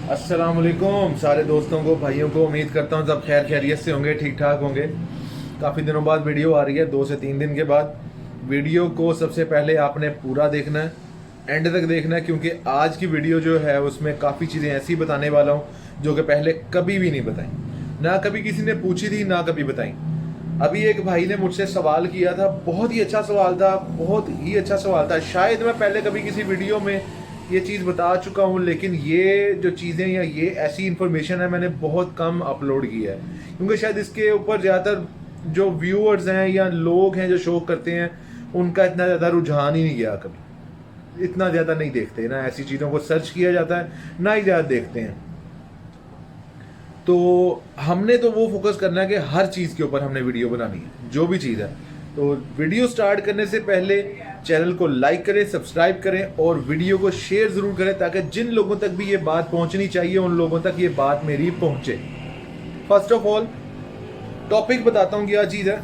अस्सलाम वालेकुम सारे दोस्तों को, भाइयों को। उम्मीद करता हूँ सब खैर खैरियत से होंगे, ठीक ठाक होंगे। काफ़ी दिनों बाद वीडियो आ रही है, 2 से 3 दिन के बाद। वीडियो को सबसे पहले आपने पूरा देखना है, एंड तक देखना है, क्योंकि आज की वीडियो जो है उसमें काफ़ी चीज़ें ऐसी बताने वाला हूँ जो कि पहले कभी भी नहीं बताई, ना कभी किसी ने पूछी थी, ना कभी बताई। अभी एक भाई ने मुझसे सवाल किया था, बहुत ही अच्छा सवाल था, बहुत ही अच्छा सवाल था। शायद मैं पहले कभी किसी वीडियो में ये चीज़ बता चुका हूँ, लेकिन ये जो चीज़ें या ये ऐसी इन्फॉर्मेशन है मैंने बहुत कम अपलोड की है, क्योंकि शायद इसके ऊपर ज़्यादातर जो व्यूअर्स हैं या लोग हैं जो शो करते हैं, उनका इतना ज़्यादा रुझान ही नहीं गया। कभी इतना ज़्यादा नहीं देखते ना, ऐसी चीज़ों को सर्च किया जाता है ना ही ज़्यादा देखते हैं। तो हमने तो वो फोकस करना है कि हर चीज़ के ऊपर हमने वीडियो बनानी है, जो भी चीज़ है। तो वीडियो स्टार्ट करने से पहले चैनल को लाइक करें, सब्सक्राइब करें और वीडियो को शेयर ज़रूर करें, ताकि जिन लोगों तक भी ये बात पहुंचनी चाहिए उन लोगों तक ये बात मेरी पहुंचे। फर्स्ट ऑफ ऑल टॉपिक बताता हूँ क्या चीज़ है।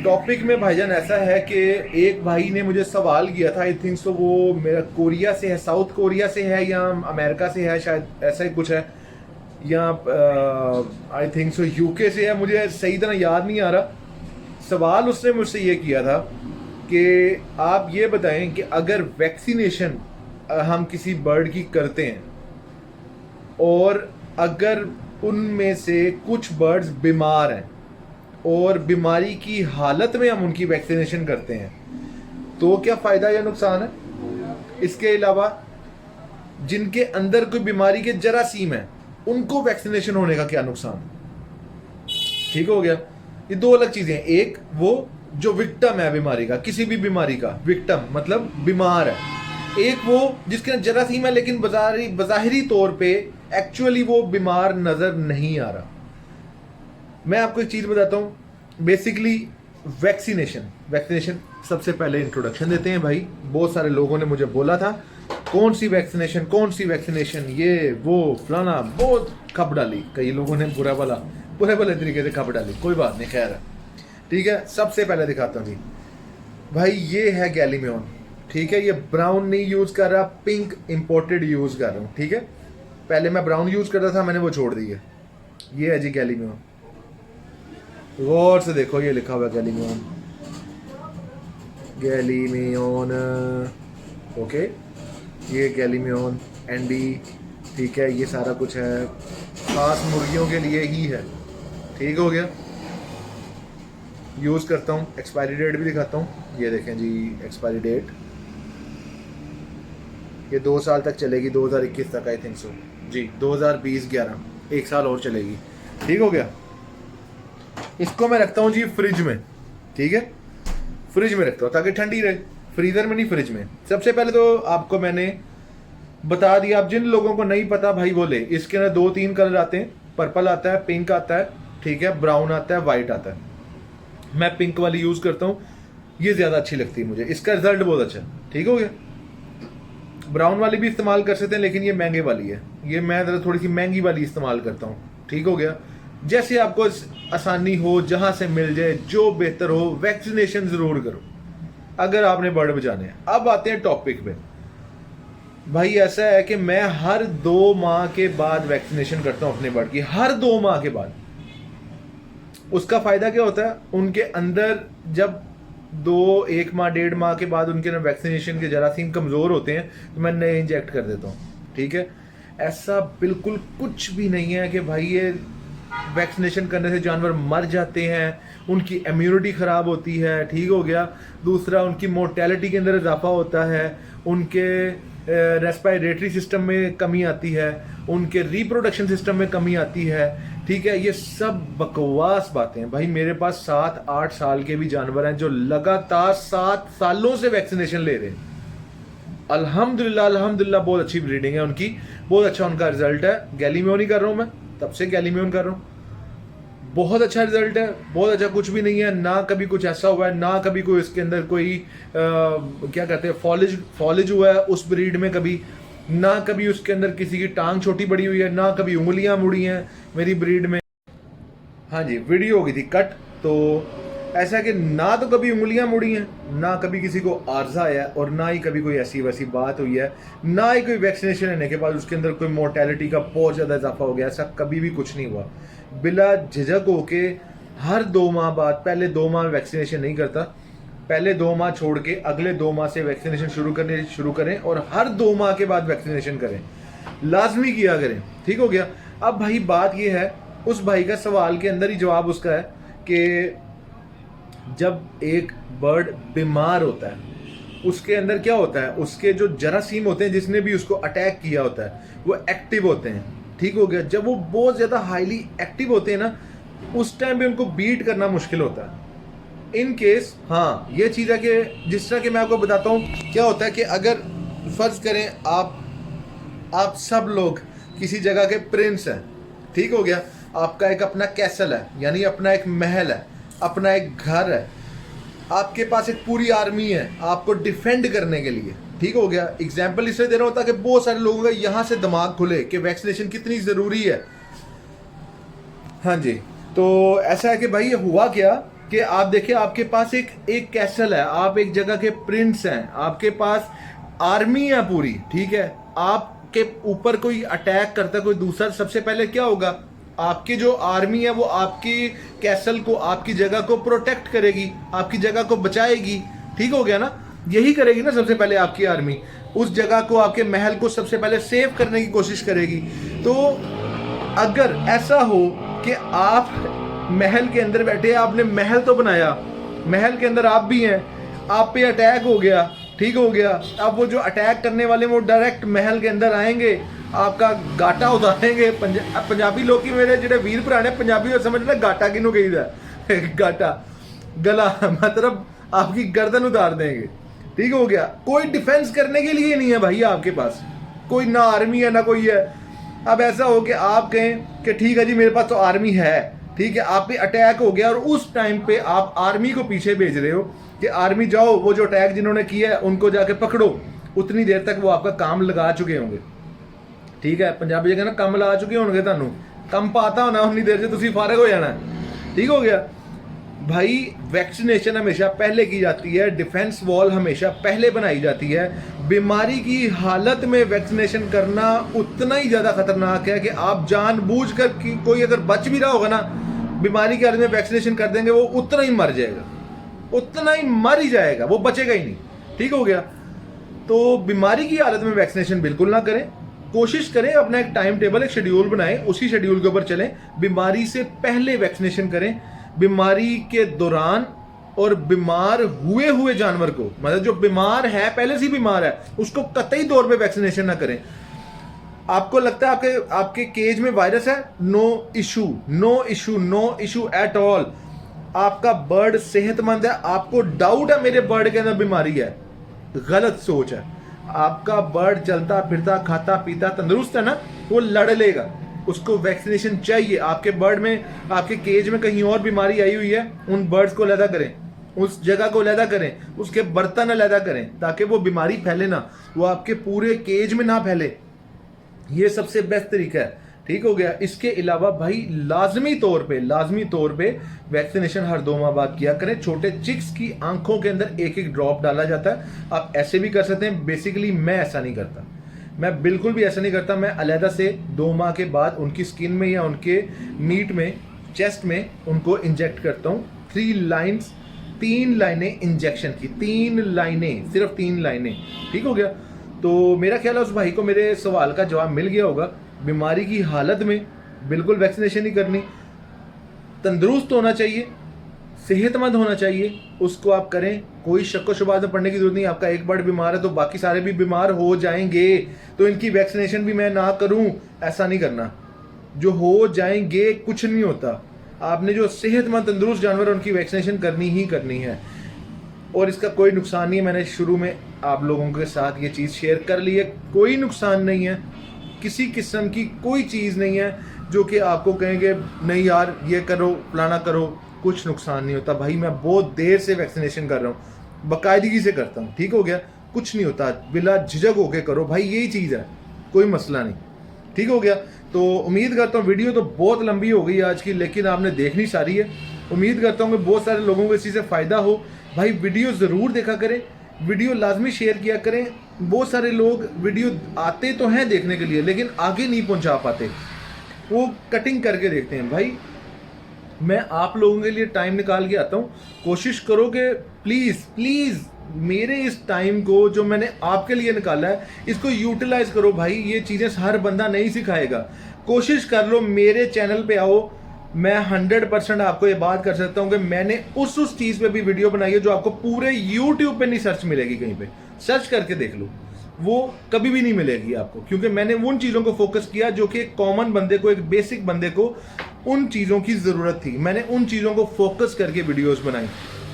टॉपिक में भाईजान ऐसा है कि एक भाई ने मुझे सवाल किया था, आई थिंक सो वो मेरा कोरिया से है, साउथ कोरिया से है या अमेरिका से है, शायद ऐसा ही कुछ है, या आई थिंक सो यूके से है, मुझे सही तरह याद नहीं आ रहा। सवाल उसने मुझसे ये किया था कि आप ये बताएं कि अगर वैक्सीनेशन हम किसी बर्ड की करते हैं और अगर उनमें से कुछ बर्ड्स बीमार हैं और बीमारी की हालत में हम उनकी वैक्सीनेशन करते हैं, तो क्या फ़ायदा या नुकसान है। इसके अलावा जिनके अंदर कोई बीमारी के जरासीम है, उनको वैक्सीनेशन होने का क्या नुकसान। ठीक हो गया। ये दो अलग चीजें हैं। एक वो जो विक्टिम है बीमारी का, किसी भी बीमारी का विक्टिम मतलब बीमार है। एक वो जिसके जरासीम है लेकिन बज़ाहिरी तौर पे एक्चुअली वो बीमार नजर नहीं आ रहा। मैं आपको एक चीज बताता हूँ। बेसिकली वैक्सीनेशन सबसे पहले इंट्रोडक्शन देते हैं भाई। बहुत सारे लोगों ने मुझे बोला था कौन सी वैक्सीनेशन, ये वो फलाना, बहुत खप डाली। कई लोगों ने बुरे भले तरीके से खप डाली, कोई बात नहीं, खैर है, ठीक है। सबसे पहले दिखाता हूँ जी भाई, ये है गैलीमियोन, ठीक है। ये ब्राउन नहीं यूज कर रहा, पिंक इंपोर्टेड यूज कर रहा हूँ, ठीक है। पहले मैं ब्राउन यूज करता था, मैंने वो छोड़ दी है। ये है जी गैलीमियोन, गौर से देखो, ये लिखा हुआ है गैलीमियोन, ओके। ये गैलीमियोन एंडी, ठीक है। ये सारा कुछ है, खास मुर्गियों के लिए ही है, ठीक हो गया। यूज़ करता हूँ, एक्सपायरी डेट भी दिखाता हूँ। ये देखें जी एक्सपायरी डेट, ये 2 साल तक चलेगी, 2021 तक आई थिंक सो जी, 2020-11, 1 साल और चलेगी, ठीक हो गया। इसको मैं रखता हूँ जी फ्रिज में, ठीक है। फ्रिज में रखता हूँ ताकि ठंडी रहे, फ्रीजर में नहीं, फ्रिज में। सबसे पहले तो आपको मैंने बता दिया, आप जिन लोगों को नहीं पता भाई बोले, इसके अंदर 2-3 कलर आते हैं। पर्पल आता है, पिंक आता है, ठीक है, ब्राउन आता है, वाइट आता है। मैं पिंक वाली यूज करता हूँ, ये ज्यादा अच्छी लगती है मुझे, इसका रिजल्ट बहुत अच्छा है, ठीक हो गया। ब्राउन वाली भी इस्तेमाल कर सकते हैं, लेकिन ये महंगे वाली है, ये मैं थोड़ी सी महंगी वाली इस्तेमाल करता हूँ, ठीक हो गया। जैसे आपको आसानी हो, जहां से मिल जाए, जो बेहतर हो, वैक्सीनेशन जरूर करो अगर आपने बर्ड बचाने हैं। अब आते हैं टॉपिक पे भाई। ऐसा है कि मैं हर 2 माह के बाद वैक्सीनेशन करता हूं अपने बर्ड की, हर 2 माह के बाद। उसका फायदा क्या होता है, उनके अंदर जब 1 माह 1.5 माह के बाद उनके अंदर वैक्सीनेशन के जरासीम कमजोर होते हैं, तो मैं नए इंजेक्ट कर देता हूँ, ठीक है। ऐसा बिल्कुल कुछ भी नहीं है कि भाई ये वैक्सीनेशन करने से जानवर मर जाते हैं, उनकी इम्यूनिटी ख़राब होती है, ठीक हो गया। दूसरा, उनकी मोर्टेलिटी के अंदर इजाफा होता है, उनके रेस्पिरेटरी सिस्टम में कमी आती है, उनके रिप्रोडक्शन सिस्टम में कमी आती है, ठीक है। ये सब बकवास बातें हैं भाई। मेरे पास 7-8 साल के भी जानवर हैं जो लगातार 7 सालों से वैक्सीनेशन ले रहे हैं। अल्हम्दुलिल्लाह बहुत अच्छी ब्रीडिंग है उनकी, बहुत अच्छा उनका रिजल्ट है। गैलीमियोन ही कर रहा हूँ मैं, तब से गैलीमियोन कर रहा हूँ, बहुत अच्छा रिजल्ट है, बहुत अच्छा। कुछ भी नहीं है, ना कभी कुछ ऐसा हुआ है, ना कभी कोई इसके अंदर कोई क्या कहते हैं फॉलिज हुआ है उस ब्रीड में कभी, ना कभी उसके अंदर किसी की टांग छोटी बड़ी हुई है, ना कभी उंगलियां मुड़ी हैं मेरी ब्रीड में। हाँ जी, वीडियो हो गई थी कट। तो ऐसा है कि ना तो कभी उंगलियां मुड़ी हैं, ना कभी किसी को आर्जा आया, और ना ही कभी कोई ऐसी वैसी बात हुई है, ना ही कोई वैक्सीनेशन लेने के बाद उसके अंदर कोई मोर्टेलिटी का बहुत ज़्यादा इजाफा हो गया। ऐसा कभी भी कुछ नहीं हुआ। बिला झिझक होके हर 2 माह बाद, पहले 2 माह वैक्सीनेशन नहीं करता, पहले 2 माह छोड़ के अगले 2 माह से वैक्सीनेशन शुरू करें, और हर 2 माह के बाद वैक्सीनेशन करें, लाजमी किया करें। ठीक हो गया। अब भाई बात ये है, उस भाई का सवाल के अंदर ही जवाब उसका है कि जब एक बर्ड बीमार होता है उसके अंदर क्या होता है, उसके जो जरासीम होते हैं जिसने भी उसको अटैक किया होता है वो एक्टिव होते हैं। ठीक हो गया। जब वो बहुत ज़्यादा हाईली एक्टिव होते हैं ना, उस टाइम पे उनको बीट करना मुश्किल होता है। इन केस हाँ ये चीज़ है कि जिस तरह कि मैं आपको बताता हूँ क्या होता है कि अगर फ़र्ज़ करें आप सब लोग किसी जगह के प्रिंस हैं, ठीक हो गया, आपका एक अपना कैसल है, यानी अपना एक महल है, अपना एक घर है, आपके पास एक पूरी आर्मी है आपको डिफेंड करने के लिए। ठीक हो गया। एग्जाम्पल इसलिए दे रहा हूँ ताकि बहुत सारे लोगों का यहाँ से दिमाग खुले कि वैक्सीनेशन कितनी ज़रूरी है। हाँ जी, तो ऐसा है कि भाई ये हुआ क्या कि आप देखिए आपके पास एक कैसल है, आप एक जगह के प्रिंस हैं, आपके पास आर्मी है पूरी। ठीक है। आपके ऊपर कोई अटैक करता है कोई दूसरा, सबसे पहले क्या होगा, आपकी जो आर्मी है वो आपकी कैसल को, आपकी जगह को प्रोटेक्ट करेगी, आपकी जगह को बचाएगी। ठीक हो गया ना, यही करेगी ना सबसे पहले आपकी आर्मी, उस जगह को, आपके महल को सबसे पहले सेव करने की कोशिश करेगी। तो अगर ऐसा हो कि आप महल के अंदर बैठे, आपने महल तो बनाया, महल के अंदर आप भी हैं, आप पे अटैक हो गया, ठीक हो गया, अब वो जो अटैक करने वाले वो डायरेक्ट महल के अंदर आएंगे, आपका गाटा उतारेंगे। पंजाबी लोग की मेरे जो वीर भरा ने पंजाबी समझना गाटा किनू कही गाटा गला, मतलब आपकी गर्दन उतार देंगे। ठीक हो गया। कोई डिफेंस करने के लिए नहीं है भाई आपके पास, कोई ना आर्मी है ना कोई है। अब ऐसा हो कि आप कहें कि ठीक है जी मेरे पास तो आर्मी है, ठीक है, आप पे अटैक हो गया और उस टाइम पे आप आर्मी को पीछे भेज रहे हो कि आर्मी जाओ वो जो अटैक जिन्होंने किया है उनको जाके पकड़ो, उतनी देर तक वो आपका काम लगा चुके होंगे। ठीक है, पंजाबी जगह ना काम लगा चुके होंगे, तुहानू काम पाता होना, उतनी देर से तुसी फारग हो जाना। ठीक हो गया भाई। वैक्सीनेशन हमेशा पहले की जाती है, डिफेंस वॉल हमेशा पहले बनाई जाती है। बीमारी की हालत में वैक्सीनेशन करना उतना ही ज़्यादा खतरनाक है कि आप जानबूझकर कोई अगर बच भी रहा होगा ना, बीमारी के हालत में वैक्सीनेशन कर देंगे वो उतना ही मर जाएगा, उतना ही मर ही जाएगा, वो बचेगा ही नहीं। ठीक हो गया। तो बीमारी की हालत में वैक्सीनेशन बिल्कुल ना करें, कोशिश करें अपना एक टाइम टेबल, एक शेड्यूल बनाएं, उसी शेड्यूल के ऊपर चलें। बीमारी से पहले वैक्सीनेशन करें, बीमारी के दौरान और बीमार हुए जानवर को, मतलब जो बीमार है पहले से ही बीमार है, उसको कतई तौर पे वैक्सीनेशन ना करें। आपको लगता है आपके केज में वायरस है, no issue, no issue, no issue at all. आपका बर्ड सेहतमंद है, आपको डाउट है मेरे बर्ड के अंदर बीमारी है, गलत सोच है। आपका बर्ड चलता फिरता खाता पीता तंदुरुस्त है ना, वो लड़ लेगा, उसको वैक्सीनेशन चाहिए। आपके बर्ड में, आपके केज में कहीं और बीमारी आई हुई है, उन बर्ड्स को अलहदा करें, उस जगह को अलहदा करें, उसके बर्तन अलहदा करें, ताकि वो बीमारी फैले ना, वो आपके पूरे केज में ना फैले। ये सबसे बेस्ट तरीका है। ठीक हो गया। इसके अलावा भाई लाजमी तौर पे वैक्सीनेशन हर 2 माह बाद किया करें। छोटे चिक्स की आंखों के अंदर एक ड्रॉप डाला जाता है, आप ऐसे भी कर सकते हैं। बेसिकली मैं ऐसा नहीं करता, मैं बिल्कुल भी ऐसा नहीं करता। मैं अलहदा से 2 माह के बाद उनकी स्किन में या उनके मीट में, चेस्ट में उनको इंजेक्ट करता हूँ। 3 लाइनें इंजेक्शन की, 3 लाइनें, सिर्फ 3 लाइनें। ठीक हो गया। तो मेरा ख्याल है उस भाई को मेरे सवाल का जवाब मिल गया होगा। बीमारी की हालत में बिल्कुल वैक्सीनेशन नहीं करनी, तंदुरुस्त होना चाहिए, सेहतमंद होना चाहिए, उसको आप करें। कोई शक व शुबा में पड़ने की जरूरत नहीं। आपका एक बर्ड बीमार है तो बाकी सारे भी बीमार हो जाएंगे, तो इनकी वैक्सीनेशन भी मैं ना करूं, ऐसा नहीं करना। जो हो जाएंगे कुछ नहीं होता। आपने जो सेहतमंद तंदुरुस्त जानवर उनकी वैक्सीनेशन करनी ही करनी है, और इसका कोई नुकसान नहीं है। मैंने शुरू में आप लोगों के साथ ये चीज़ शेयर कर ली है, कोई नुकसान नहीं है, किसी किस्म की कोई चीज़ नहीं है जो कि आपको कहेंगे नहीं यार ये करो फलाना करो, कुछ नुकसान नहीं होता। भाई मैं बहुत देर से वैक्सीनेशन कर रहा हूँ, बाकायदगी से करता हूँ। ठीक हो गया। कुछ नहीं होता, बिला झिझक होके करो भाई, यही चीज़ है, कोई मसला नहीं। ठीक हो गया। तो उम्मीद करता हूँ वीडियो तो बहुत लंबी हो गई आज की, लेकिन आपने देखनी सारी है। उम्मीद करता हूँ कि बहुत सारे लोगों को इस चीज़ से फ़ायदा हो। भाई वीडियो ज़रूर देखा करें, वीडियो लाजमी शेयर किया करें। बहुत सारे लोग वीडियो आते तो हैं देखने के लिए, लेकिन आगे नहीं पहुँचा पाते, वो कटिंग करके देखते हैं। भाई मैं आप लोगों के लिए टाइम निकाल के आता हूँ। कोशिश करो कि प्लीज़ मेरे इस टाइम को जो मैंने आपके लिए निकाला है, इसको यूटिलाइज करो। भाई ये चीज़ें हर बंदा नहीं सिखाएगा। कोशिश कर लो, मेरे चैनल पे आओ। मैं 100% आपको ये बात कर सकता हूँ कि मैंने उस चीज़ पे भी वीडियो बनाई है जो आपको पूरे यूट्यूब पे नहीं सर्च मिलेगी। कहीं पे सर्च करके देख लो, वो कभी भी नहीं मिलेगी आपको, क्योंकि मैंने उन चीज़ों को फोकस किया जो कि एक कॉमन बंदे को, एक बेसिक बंदे को उन चीज़ों की ज़रूरत थी। मैंने उन चीज़ों को फोकस करके वीडियोस बनाई।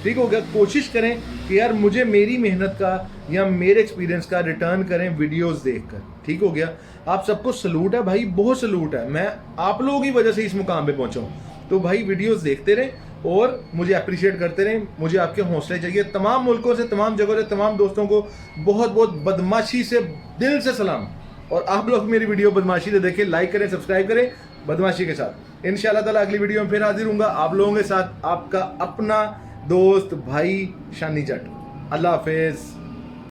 ठीक हो गया। कोशिश करें कि यार मुझे मेरी मेहनत का या मेरे एक्सपीरियंस का रिटर्न करें वीडियोस देखकर। ठीक हो गया। आप सबको सलूट है भाई, बहुत सलूट है। मैं आप लोगों की वजह से इस मुकाम पे पहुंचा हूं। तो भाई वीडियोस देखते रहें और मुझे अप्रिशिएट करते रहें। मुझे आपके हौसले चाहिए। तमाम मुल्कों से, तमाम जगहों से, तमाम दोस्तों को बहुत बहुत बदमाशी से दिल से सलाम। और आप लोग मेरी वीडियो बदमाशी से देखें, लाइक करें, सब्सक्राइब करें बदमाशी के साथ। इंशाल्लाह ताला अगली वीडियो में फिर हाजिर हूँगा आप लोगों के साथ। आपका अपना दोस्त भाई शानी जट। अल्लाह हाफिज़।